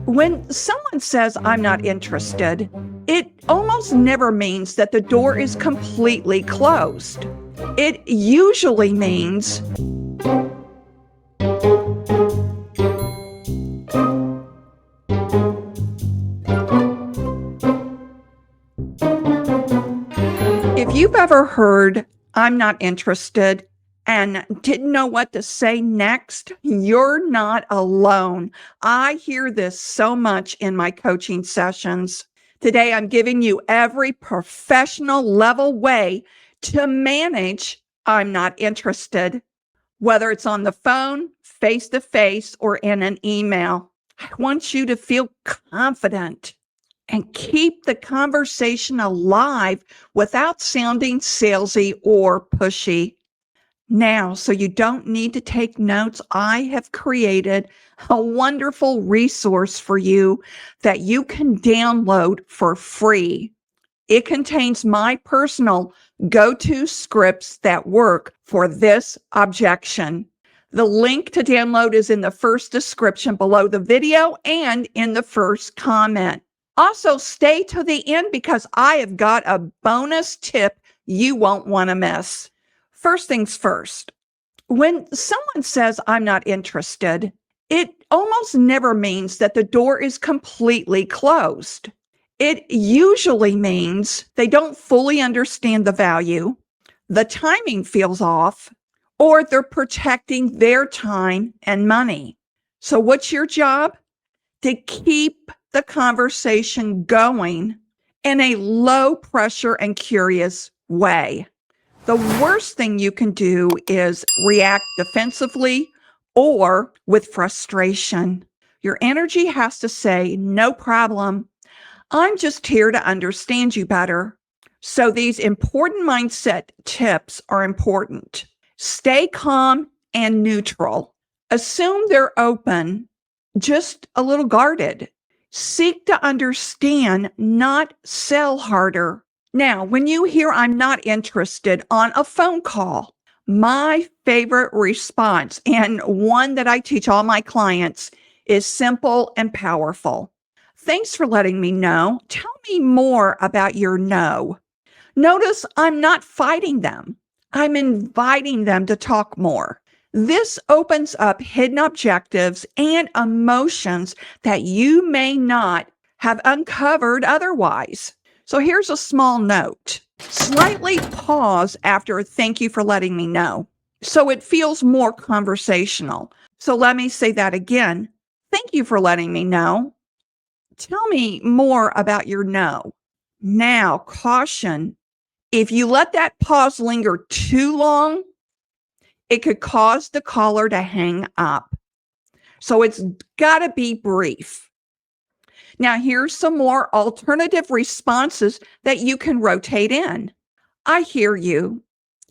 When someone says, "I'm not interested," it almost never means that the door is completely closed. It usually means if you've ever heard, "I'm not interested," and didn't know what to say next, you're not alone. I hear this so much in my coaching sessions. Today, I'm giving you every professional level way to manage "I'm not interested," whether it's on the phone, face to face, or in an email. I want you to feel confident and keep the conversation alive without sounding salesy or pushy. Now, so you don't need to take notes, I have created a wonderful resource for you that you can download for free. It contains my personal go-to scripts that work for this objection. The link to download is in the first description below the video and in the first comment. Also, stay to the end because I have got a bonus tip you won't want to miss. First things first, when someone says, "I'm not interested," it almost never means that the door is completely closed. It usually means they don't fully understand the value, the timing feels off, or they're protecting their time and money. So what's your job? To keep the conversation going in a low pressure and curious way. The worst thing you can do is react defensively or with frustration. Your energy has to say, "No problem. I'm just here to understand you better." So these important mindset tips are important. Stay calm and neutral. Assume they're open, just a little guarded. Seek to understand, not sell harder. Now, when you hear "I'm not interested" on a phone call, my favorite response, and one that I teach all my clients, is simple and powerful. "Thanks for letting me know. Tell me more about your no." Notice I'm not fighting them. I'm inviting them to talk more. This opens up hidden objectives and emotions that you may not have uncovered otherwise. So here's a small note. Slightly pause after "thank you for letting me know," so it feels more conversational. So let me say that again. "Thank you for letting me know. Tell me more about your no." Now, caution. If you let that pause linger too long, it could cause the caller to hang up. So it's got to be brief. Now, here's some more alternative responses that you can rotate in. "I hear you.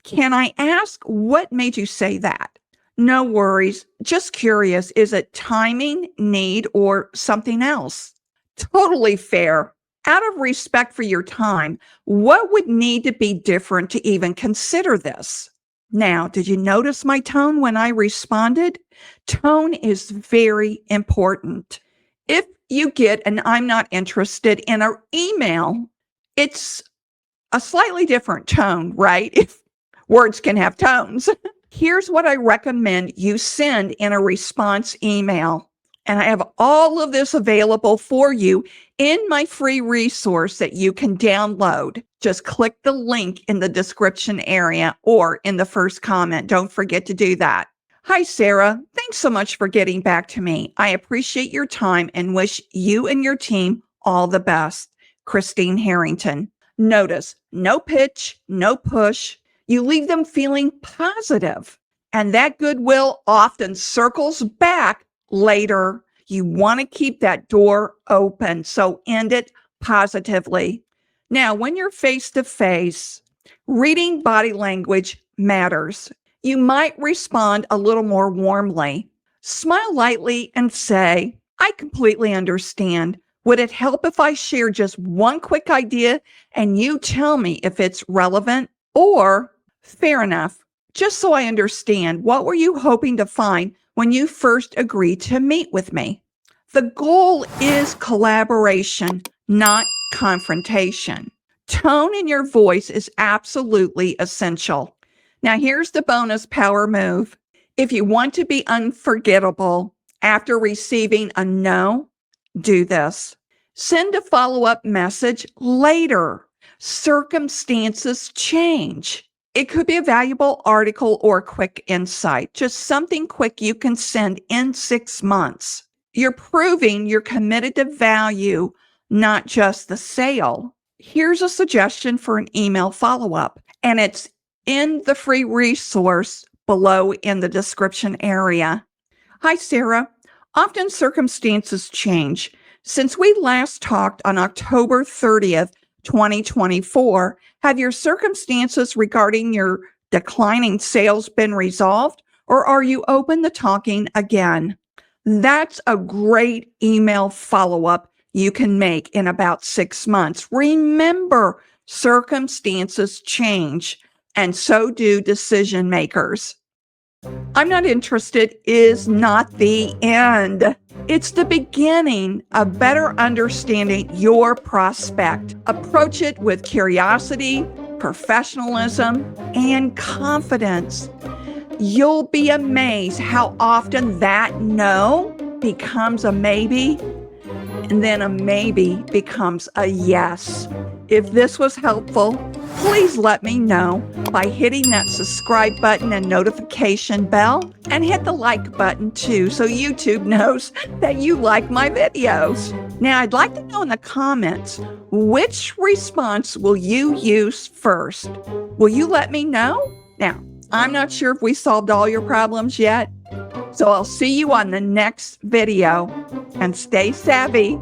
Can I ask what made you say that?" "No worries. Just curious. Is it timing, need, or something else?" Totally fair. Out of respect for your time, what would need to be different to even consider this? Now, did you notice my tone when I responded? Tone is very important. If you get an "I'm not interested" in an email, it's a slightly different tone, right? If words can have tones. Here's what I recommend you send in a response email. And I have all of this available for you in my free resource that you can download. Just click the link in the description area or in the first comment. Don't forget to do that. "Hi, Sarah. Thanks so much for getting back to me. I appreciate your time and wish you and your team all the best. Christine Harrington." Notice, no pitch, no push. You leave them feeling positive, and that goodwill often circles back later. You want to keep that door open, so end it positively. Now, when you're face to face, reading body language matters. You might respond a little more warmly. Smile lightly and say, "I completely understand. Would it help if I share just one quick idea and you tell me if it's relevant?" Or, "Fair enough. Just so I understand, what were you hoping to find when you first agreed to meet with me?" The goal is collaboration, not confrontation. Tone in your voice is absolutely essential. Now, here's the bonus power move. If you want to be unforgettable after receiving a no, do this. Send a follow-up message later. Circumstances change. It could be a valuable article or a quick insight, just something quick you can send in 6 months. You're proving you're committed to value, not just the sale. Here's a suggestion for an email follow-up, and it's in the free resource below in the description area. Hi, Sarah. Often circumstances change. Since we last talked on October 30th, 2024, have your circumstances regarding your declining sales been resolved, or are you open to talking again? That's a great email follow-up you can make in about 6 months. Remember, circumstances change, and so do decision makers. I'm not interested is not the end. It's the beginning of better understanding your prospect. Approach it with curiosity, professionalism, and confidence. You'll be amazed how often that no becomes a maybe, and then a maybe becomes a yes. If this was helpful, please let me know by hitting that subscribe button and notification bell, and hit the like button too so YouTube knows that you like my videos. Now, I'd like to know in the comments, which response will you use first? Will you let me know? Now, I'm not sure if we solved all your problems yet, so I'll see you on the next video, and stay savvy.